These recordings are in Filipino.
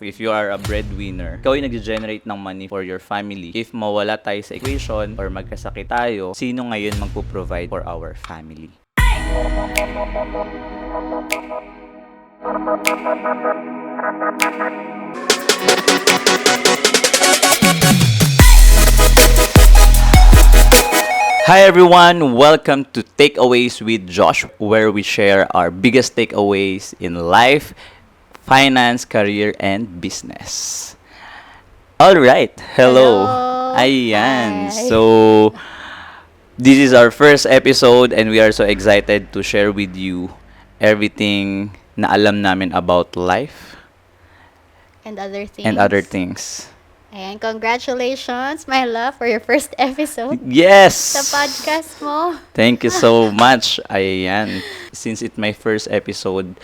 If you are a breadwinner, ikaw yung nag-generate ng money for your family. If mawala tayo sa equation or magkasakit tayo, sino ngayon magpo-provide for our family? Hi everyone, welcome to Takeaways with Josh, where we share our biggest takeaways in life, finance, career, and business. All right, hello. Hello. Ayan. Hi. So, this is our first episode and we are so excited to share with you everything na alam namin about life And other things. and other things. And congratulations, my love, for your first episode Yes! sa podcast mo. Thank you so much. Ayan. Since it's my first episode,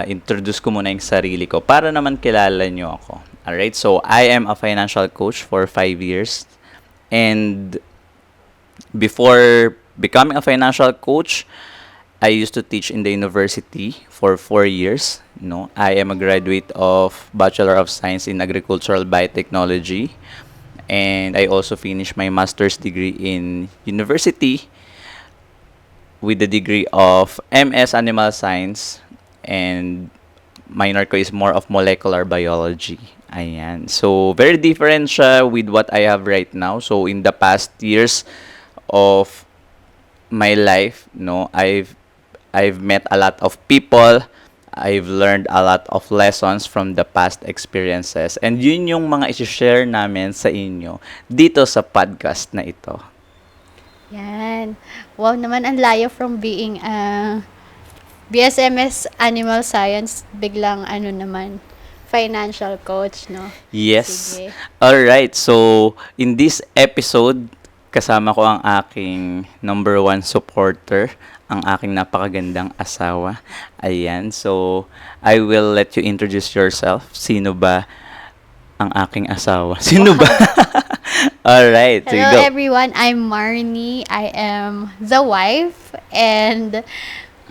introduce ko muna yung sarili ko para naman kilala nyo ako. Alright, so I am a financial coach for 5 years. And before becoming a financial coach, I used to teach in the university for 4 years. No, I am a graduate of Bachelor of Science in Agricultural Biotechnology. And I also finished my master's degree in university with the degree of MS Animal Science, and minor ko is more of molecular biology. Ayan. So, very different siya with what I have right now. So, in the past years of my life, no, I've met a lot of people. I've learned a lot of lessons from the past experiences. And yun yung mga isi-share namin sa inyo dito sa podcast na ito. Yan. Wow naman, ang layo from being BSMS Animal Science, biglang financial coach, no? Yes. Sige. Alright, so in this episode, kasama ko ang aking number one supporter, ang aking napakagandang asawa. Ayan, so I will let you introduce yourself. Sino ba ang aking asawa? Sino ba? Alright, sige, Hello go. everyone, I'm Marnie. I am the wife and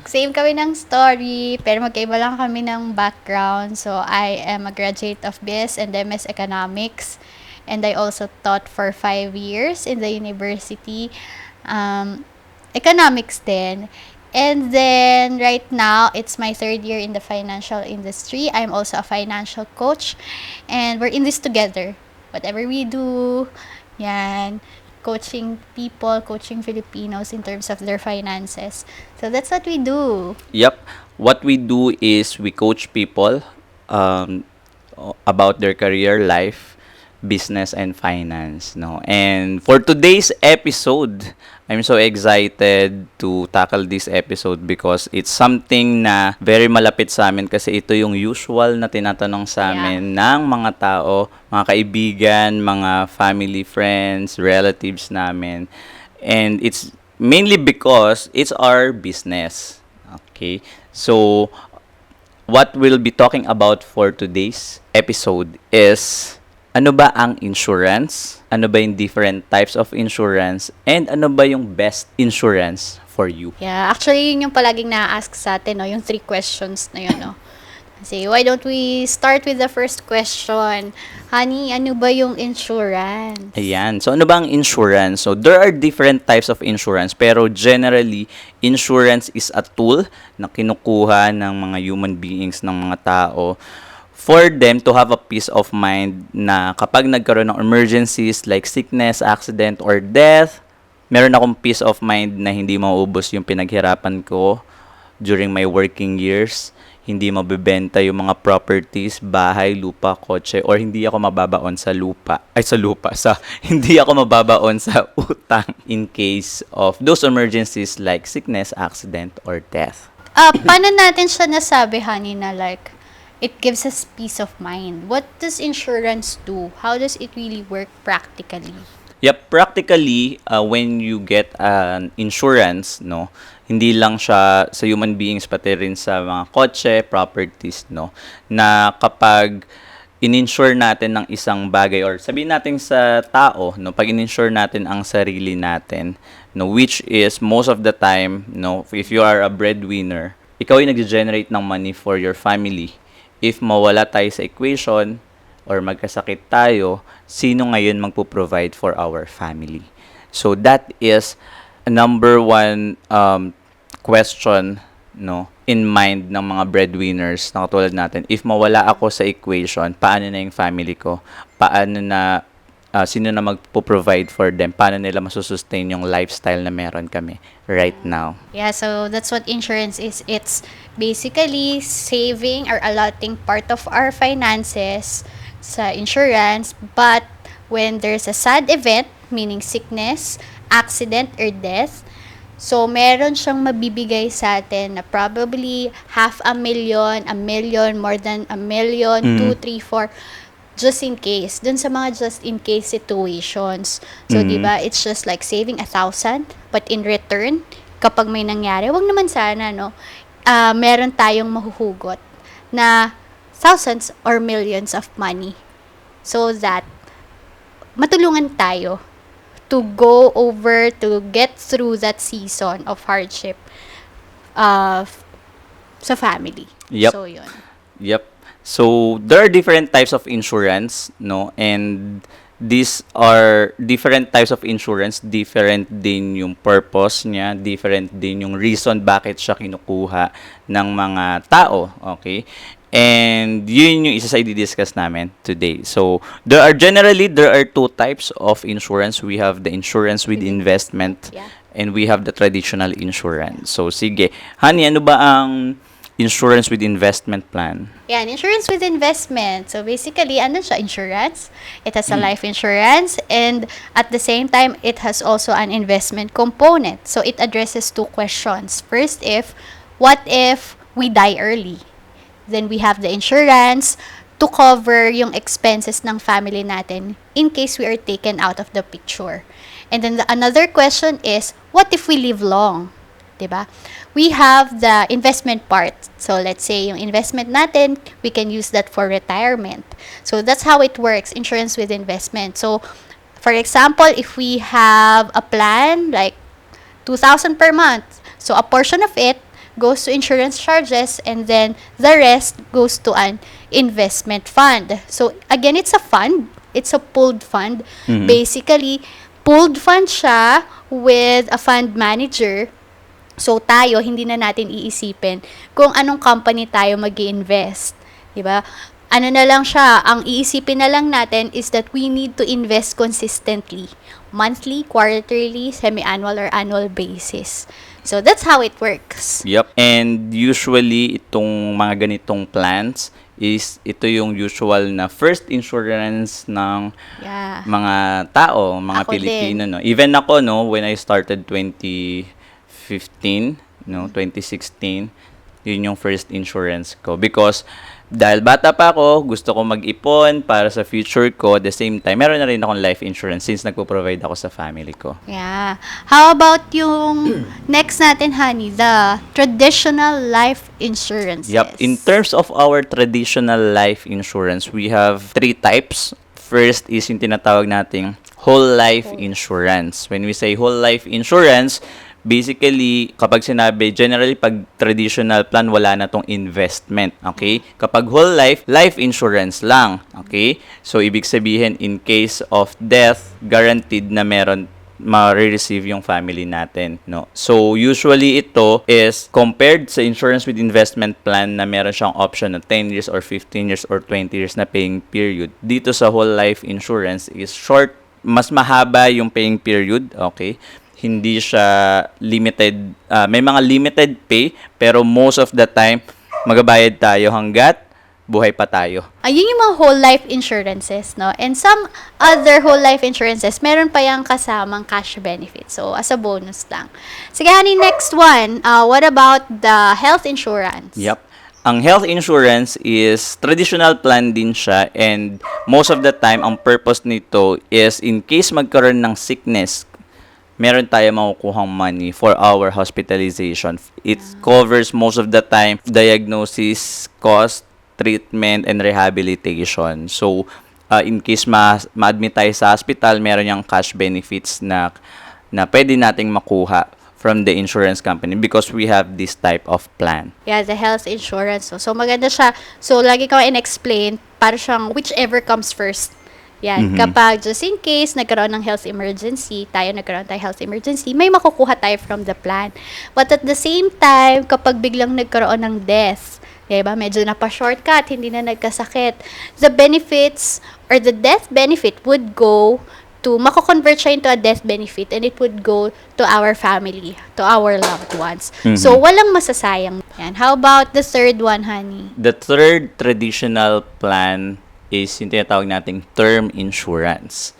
same kami ng story pero magkaiba lang kami ng background. So I am a graduate of BS and MS Economics and I also taught for 5 years in the university. Economics din. And then right now, it's my 3rd year in the financial industry. I'm also a financial coach and we're in this together. Whatever we do, yan, coaching people, coaching Filipinos in terms of their finances. So that's what we do. Yep. What we do is we coach people about their career, life, business, and finance. No? And for today's episode, I'm so excited to tackle this episode because it's something na very malapit sa amin kasi ito yung usual na tinatanong sa amin ng mga tao, mga kaibigan, mga family, friends, relatives namin. And it's mainly because it's our business. Okay? So, what we'll be talking about for today's episode is ano ba ang insurance? Ano ba yung different types of insurance? And ano ba yung best insurance for you? Yeah, actually, yun yung palaging na-ask sa atin, no? Yung 3 questions na yun, no? Kasi, why don't we start with the first question? Honey, ano ba yung insurance? Ayan. So, ano ba ang insurance? So, there are different types of insurance. Pero generally, insurance is a tool na kinukuha ng mga human beings, ng mga tao for them to have a peace of mind na kapag nagkaroon ng emergencies like sickness, accident, or death, meron akong peace of mind na hindi mauubos yung pinaghirapan ko during my working years. Hindi mabebenta yung mga properties, bahay, lupa, kotse, or hindi ako mababaon sa lupa. Hindi ako mababaon sa utang in case of those emergencies like sickness, accident, or death. Paano natin siya nasabi, honey, na like, it gives us peace of mind? What does insurance do? How does it really work practically? Yep, practically, when you get an insurance, no, hindi lang siya sa human beings, pati rin sa mga kotse, properties, no, na kapag in-insure natin ng isang bagay or sabihin natin sa tao, no, pag in-insure natin ang sarili natin, no, which is most of the time, no, if you are a breadwinner, ikaw yung nag-generate ng money for your family. if mawala tayo sa equation or magkasakit tayo, sino ngayon magpo-provide for our family? So that is a number one question, no, in mind ng mga breadwinners na katulad natin. If mawala ako sa equation, paano na yung family ko? Paano na sino na magpo-provide for them? Paano nila masusustain yung lifestyle na meron kami right now? Yeah, so that's what insurance is. It's basically saving or allotting part of our finances sa insurance, but when there's a sad event, meaning sickness, accident, or death, so meron siyang mabibigay sa atin na probably 500,000, 1,000,000, more than 1,000,000, 2, 3, 4, just in case. Dun sa mga just in case situations. So, di ba, it's just like saving 1,000, but in return, kapag may nangyari, wag naman sana, no, meron tayong mahuhugot na thousands or millions of money so that matulungan tayo to go over, to get through that season of hardship sa family. Yep. So, yun. Yep. So, there are different types of insurance, no? And these are different types of insurance, different din yung purpose niya, different din yung reason bakit siya kinukuha ng mga tao, okay? And yun yung isa sa i-discuss namin today. So, there are two types of insurance. We have the insurance with investment, Yeah. and we have the traditional insurance. So, sige. Honey, ano ba ang insurance with investment plan? Yan, insurance with investment. So, basically, ano siya? Insurance. It has a life insurance, and at the same time, it has also an investment component. So, it addresses two questions. First, what if we die early? Then, we have the insurance to cover yung expenses ng family natin in case we are taken out of the picture. And then, another question is, what if we live long? Diba? We have the investment part. So, let's say, yung investment natin, we can use that for retirement. So, that's how it works, insurance with investment. So, for example, if we have a plan, like 2,000 per month, so a portion of it goes to insurance charges, and then the rest goes to an investment fund. So, again, it's a fund. It's a pooled fund. Basically, pooled fund siya with a fund manager. So, tayo, hindi na natin iisipin kung anong company tayo mag-invest. Diba? Ano na lang siya, ang iisipin na lang natin is that we need to invest consistently. Monthly, quarterly, semi-annual, or annual basis. So, that's how it works. Yep. And usually, itong mga ganitong plans is ito yung usual na first insurance ng Yeah. mga tao, mga Ako Pilipino, din. no. Even ako, no, when I started 2015, no, 2016, yun yung first insurance ko. Because dahil bata pa ako, gusto ko mag-ipon para sa future ko. At the same time, meron na rin akong life insurance since nagpo-provide ako sa family ko. Yeah. How about yung next natin, honey, the traditional life insurances? Yep. In terms of our traditional life insurance, we have three types. First is yung tinatawag nating whole life insurance. When we say whole life insurance, basically, kapag sinabi, generally, pag traditional plan, wala na tong investment, okay? Kapag whole life, life insurance lang, okay? So, ibig sabihin, in case of death, guaranteed na meron ma-receive yung family natin, no? So, usually ito is compared sa insurance with investment plan na meron siyang option na 10 years or 15 years or 20 years na paying period. Dito sa whole life insurance is short, mas mahaba yung paying period, okay? Hindi siya limited, may mga limited pay, pero most of the time, magabayad tayo hanggat buhay pa tayo. Ayun yung mga whole life insurances, no? And some other whole life insurances, meron pa yung kasamang cash benefit. So, as a bonus lang. Sige, honey, next one. What about the health insurance? Yep. Ang health insurance is traditional plan din siya, and most of the time, ang purpose nito is in case magkaroon ng sickness, meron tayo makukuhang money for our hospitalization. It covers most of the time diagnosis, cost, treatment, and rehabilitation. So, in case ma-admit tayo sa hospital, meron yung cash benefits na pwede nating makuha from the insurance company because we have this type of plan. Yeah, the health insurance. So maganda siya. So, lagi ko in-explain, para siyang whichever comes first. Yan. Mhm. Kapag just in case nagkaroon ng health emergency, nagkaroon tayo health emergency, may makukuha tayo from the plan. But at the same time, kapag biglang nagkaroon ng death, diba, medyo napa-shortcut, hindi na nagkasakit, the benefits or the death benefit would go to, mako-convert siya into a death benefit and it would go to our family, to our loved ones. Mhm. So, walang masasayang. Yan. How about the third one, honey? The third traditional plan is yung tinatawag nating term insurance.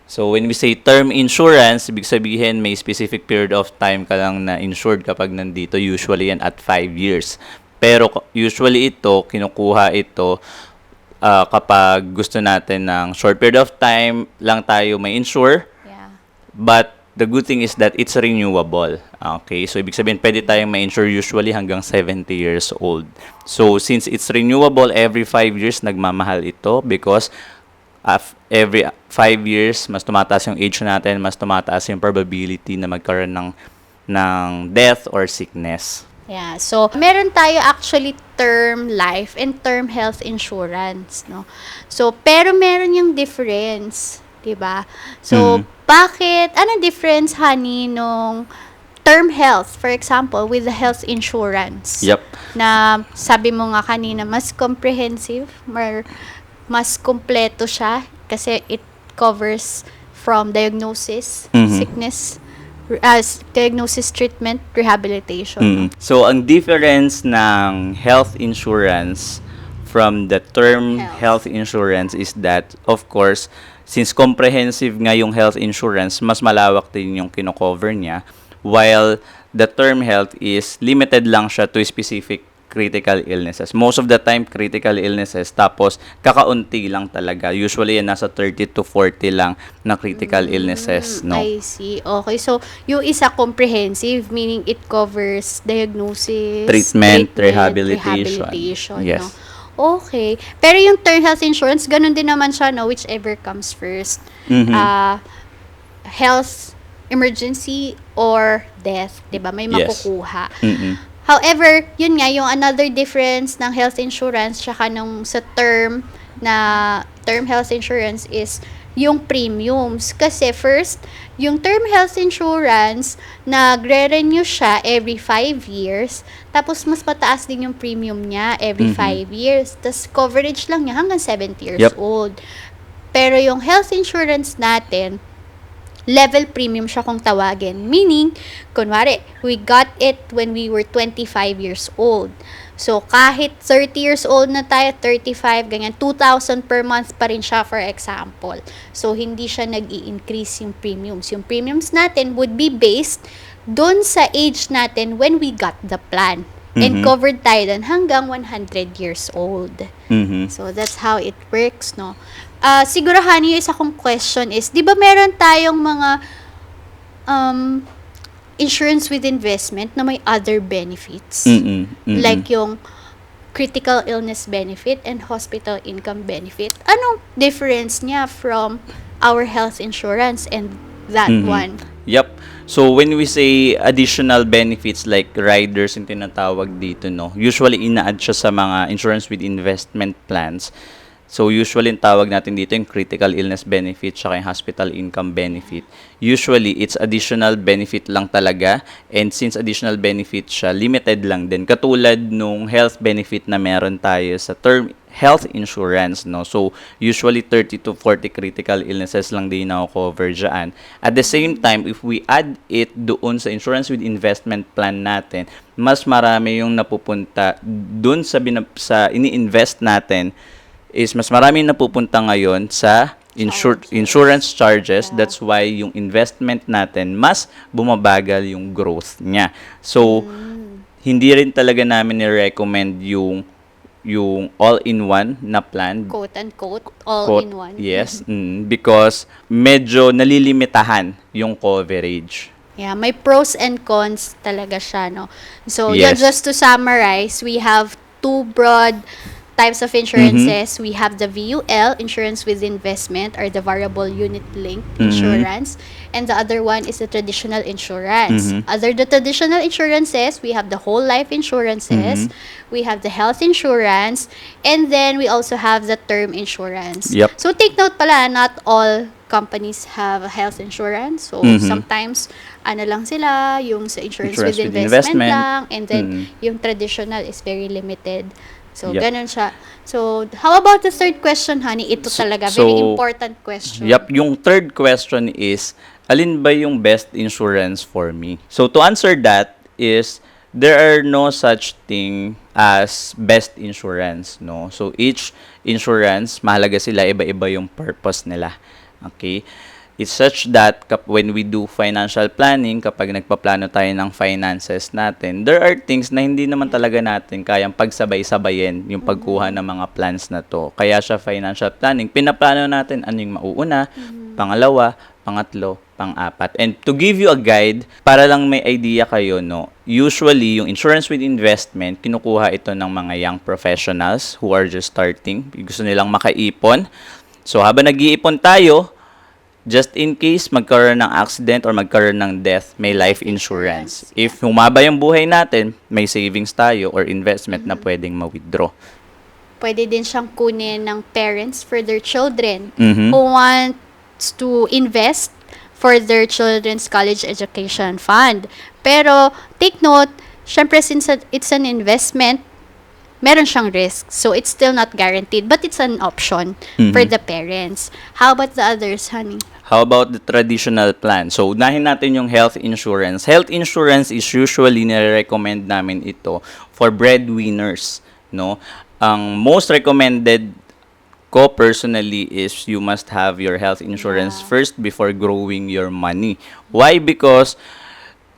So, when we say term insurance, ibig sabihin may specific period of time ka lang na insured kapag nandito. Usually yan at 5 years. Pero usually ito, kinukuha ito kapag gusto natin ng short period of time lang tayo may insure. Yeah. But the good thing is that it's renewable. Okay? So, ibig sabihin, pwede tayong ma-insure usually hanggang 70 years old. So, since it's renewable, every 5 years, nagmamahal ito because every 5 years, mas tumataas yung age natin, mas tumataas yung probability na magkaroon ng death or sickness. Yeah. So, meron tayo actually term life and term health insurance, no? So, pero meron yung difference, 'di ba? So, bakit anong difference, honey, nung term health, for example, with the health insurance? Yep. Na sabi mo nga kanina, mas comprehensive, mas kompleto siya kasi it covers from diagnosis, sickness, as diagnosis, treatment, rehabilitation. So, ang difference ng health insurance from the term health insurance is that, of course, since comprehensive nga yung health insurance, mas malawak din yung kino-cover niya, while the term health is limited lang siya to specific critical illnesses. Most of the time, critical illnesses, tapos kakaunti lang talaga. Usually, yan nasa 30 to 40 lang na critical illnesses, no? I see. Okay. So, yung isa comprehensive, meaning it covers diagnosis, Treatment, rehabilitation. Yes. no? Okay. Pero yung term health insurance, ganun din naman siya, no? Whichever comes first. Health emergency or death, 'di ba? May Yes. makukuha. Mm-mm. However, yun nga, yung another difference ng health insurance tsaka nung sa term health insurance is yung premiums. Kasi first, yung term health insurance, nagre-renew siya every 5 years. Tapos, mas mataas din yung premium niya every 5 years. Tapos, coverage lang niya hanggang 70 years Yep. old. Pero yung health insurance natin, level premium siya kung tawagin. Meaning, kunwari, we got it when we were 25 years old. So, kahit 30 years old na tayo, 35, ganyan, 2,000 per month pa rin siya, for example. So, hindi siya nag-i-increase yung premiums. Yung premiums natin would be based dun sa age natin when we got the plan. And covered tayo dun hanggang 100 years old. So, that's how it works, no? Siguro, honey, yung isa kong question is, di ba meron tayong mga insurance with investment na may other benefits? Like yung critical illness benefit and hospital income benefit. Anong difference niya from our health insurance and that one? Yep. So, when we say additional benefits like riders yung tinatawag dito, no? Usually, ina-add siya sa mga insurance with investment plans. So, usually, yung tawag natin dito yung critical illness benefit tsaka yung hospital income benefit. Usually, it's additional benefit lang talaga. And since additional benefit siya, limited lang din. Katulad nung health benefit na meron tayo sa term health insurance, no? So, usually 30 to 40 critical illnesses lang din na-cover dyan. At the same time, if we add it doon sa insurance with investment plan natin, mas marami yung napupunta doon sa ini-invest natin is mas marami napupunta ngayon sa insurance charges. That's why yung investment natin mas bumabagal yung growth niya. So, hindi rin talaga namin ni-recommend yung all-in-one na plan. Quote-unquote, all-in-one. Yes, because medyo nalilimitahan yung coverage. Yeah, may pros and cons talaga siya, no? So, Yes. just to summarize, we have two broad types of Mhm. insurances, we have the VUL, insurance with investment, or the variable unit linked Mhm. insurance. And the other one is the traditional insurance. Mhm. Other the traditional insurances, we have the whole life insurances, Mhm. we have the health insurance, and then we also have the term insurance. Yep. So take note pala, not all companies have a health insurance. So Mhm. sometimes ano lang sila, yung sa insurance with Insurance with investment investment. lang, and then Mm. yung traditional is very limited. So Yep. ganun siya. So how about the third question, honey? Ito So, talaga so very important question. yep, yung third question is, alin ba yung best insurance for me? So, to answer that is, there are no such thing as best insurance, no? So, each insurance, mahalaga sila, iba-iba yung purpose nila. Okay? It's such that when we do financial planning, kapag nagpaplano tayo ng finances natin, there are things na hindi naman talaga natin kayang pagsabay-sabayin yung pagkuha ng mga plans na to. Kaya siya financial planning. Pinaplano natin ano yung mauuna, pangalawa, pangatlo, pang-apat. And to give you a guide, para lang may idea kayo, no, usually yung insurance with investment, kinukuha ito ng mga young professionals who are just starting. Gusto nilang makaipon. So habang nag-iipon tayo, just in case magkaroon ng accident or magkaroon ng death, may life insurance. If humaba yung buhay natin, may savings tayo or investment na pwedeng ma-withdraw. Pwede din siyang kunin ng parents for their children Mhm. who wants to invest for their children's college education fund. Pero take note, syempre since it's an investment, meron siyang risk. So it's still not guaranteed, but it's an option for Mhm. the parents. How about the others, honey? How about the traditional plan? So, unahin natin yung health insurance. Health insurance is usually nire-recommend namin ito for breadwinners, no? Ang most recommended ko personally is you must have your health insurance Yeah. first before growing your money. Why? Because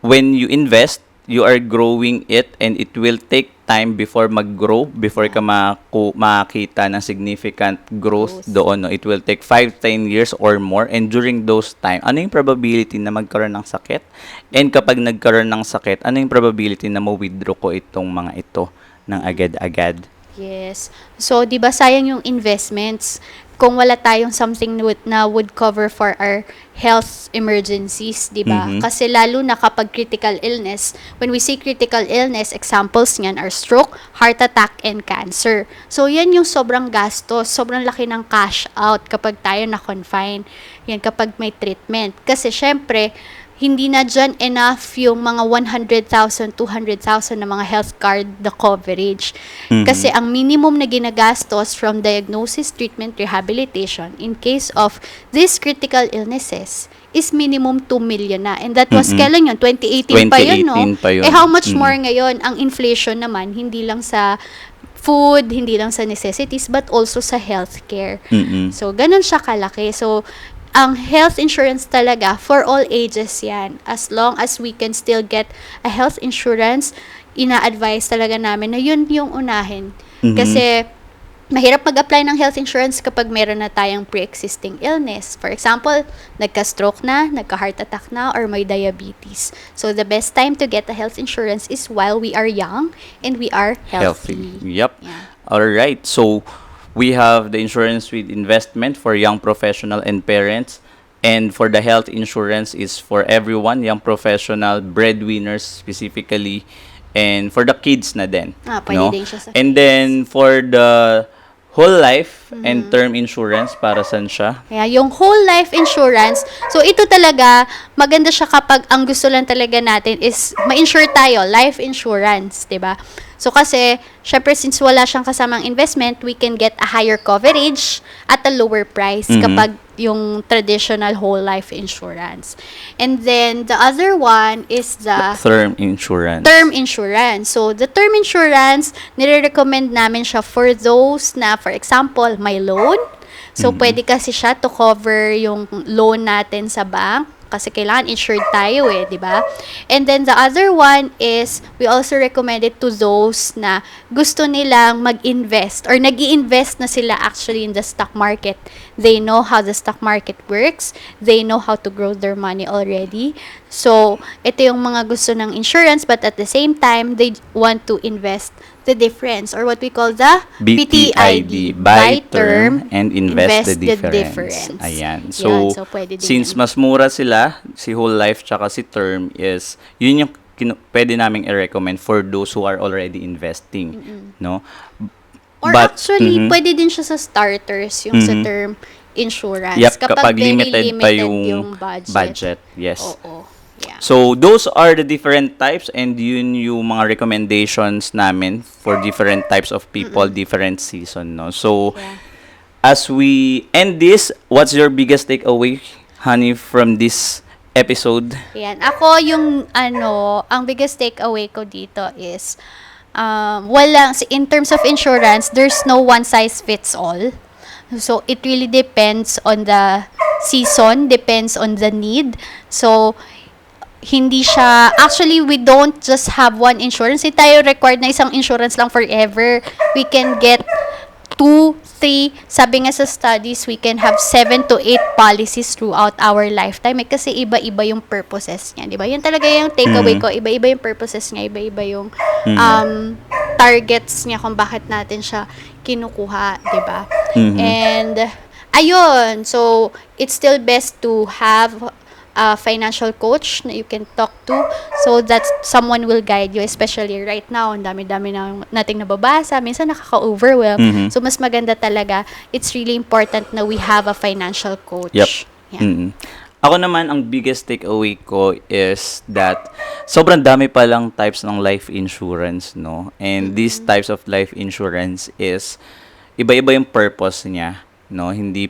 when you invest, you are growing it and it will take time before mag-grow, before ka makita ng significant growth Growth. doon. No? It will take 5-10 years or more, and during those time, ano yung probability na magkaroon ng sakit? And kapag nagkaroon ng sakit, ano yung probability na ma-withdraw ko itong mga ito ng agad-agad? Yes. So, 'di ba sayang yung investments kung wala tayong something na would cover for our health emergencies, 'di ba? Mhm. Kasi lalo na kapag critical illness, when we say critical illness, examples niyan are stroke, heart attack, and cancer. So, yan yung sobrang gastos, sobrang laki ng cash out kapag tayo na-confine. Yan kapag may treatment. Kasi syempre, hindi na dyan enough yung mga 100,000, 200,000 na mga health card the coverage. Mhm. Kasi ang minimum na ginagastos from diagnosis, treatment, rehabilitation in case of these critical illnesses is minimum 2 million na. And that was Mm-mm. kailan yun? 2018 pa yun, no? 2018 pa yun. Eh how much Mm. more ngayon? Ang inflation naman, hindi lang sa food, hindi lang sa necessities, but also sa healthcare. Mm-mm. So, ganun siya kalaki. So, ang health insurance talaga, for all ages yan. As long as we can still get a health insurance, ina-advise talaga namin na yun yung unahin. Mhm. Kasi, mahirap mag-apply ng health insurance kapag meron na tayong pre-existing illness. For example, nagka-stroke na, nagka-heart attack na, or may diabetes. So, the best time to get a health insurance is while we are young and we are healthy. Yep. Yeah. All right. So we have the insurance with investment for young professional and parents, and for the health insurance is for everyone, young professional, breadwinners specifically, and for the kids na din. Pwede din siya sa And kids. then for the whole life and term insurance, para saan siya? Kaya yung whole life insurance, so ito talaga, maganda siya kapag ang gusto lang talaga natin is ma-insure tayo, life insurance, 'di ba? So kasi, syempre since wala siyang kasamang investment, we can get a higher coverage at a lower price Mhm. kapag yung traditional whole life insurance. And then the other one is the Term insurance. term insurance. So, the term insurance, nire-recommend namin siya for those na, for example, may loan. So, pwede kasi siya to cover yung loan natin sa bank. Kasi kailangan insured tayo di ba? And then, the other one is, we also recommend it to those na gusto nilang mag-invest or nag-i-invest na sila actually in the stock market. They know how the stock market works. They know how to grow their money already. So, ito yung mga gusto ng insurance, but at the same time, they want to invest the difference, or what we call the BTID, BTID, buy term and invest the difference. difference. Ayan. Yan, So, so pwede din since yun. mas mura sila, si whole life tsaka si term is, yun yung pwede naming i-recommend for those who are already investing, no? Or But, actually, pwede din siya sa starters, yung sa term insurance. Yep, kapag very limited pa yung yung budget. yes. Oo. Yeah. So, those are the different types and yun yung mga recommendations namin for different types of people, different season, no? So, Yeah. as we end this, what's your biggest takeaway, honey, from this episode? Yan. Ako, ang biggest takeaway ko dito is, in terms of insurance, there's no one size fits all. So, it really depends on the season, depends on the need. So, actually, we don't just have one insurance. Hindi tayo required na isang insurance lang forever. We can get 2, 3, sabi nga sa studies, we can have 7 to 8 policies throughout our lifetime. Kasi iba-iba yung purposes niya, di ba? Yan talaga yung takeaway ko. Iba-iba yung purposes niya, iba-iba yung targets niya kung bakit natin siya kinukuha, di ba? And, ayun. So, it's still best to have a financial coach na you can talk to so that someone will guide you, especially right now ang dami-dami na nating nababasa, minsan nakaka-overwhelm. So mas maganda talaga, it's really important na we have a financial coach. Yep. Yeah. Ako naman, ang biggest takeaway ko is that sobrang dami palang types ng life insurance, no? And these types of life insurance is iba-iba yung purpose niya, no? Hindi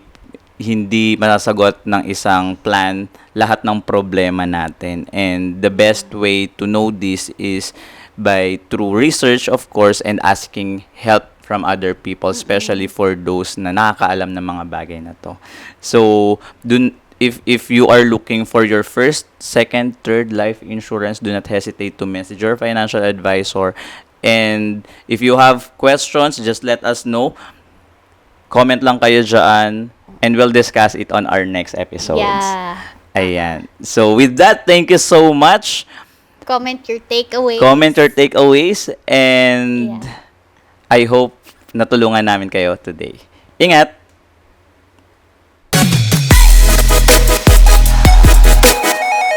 masasagot ng isang plan lahat ng problema natin. And the best way to know this is by through research, of course, and asking help from other people, especially for those na nakakaalam ng mga bagay na to. So, if you are looking for your first, second, third life insurance, do not hesitate to message your financial advisor. And if you have questions, just let us know. Comment lang kayo dyan. And we'll discuss it on our next episodes. Yeah. Ayan. So, with that, thank you so much. Comment your takeaways. Comment your takeaways. And I hope natulungan namin kayo today. Ingat!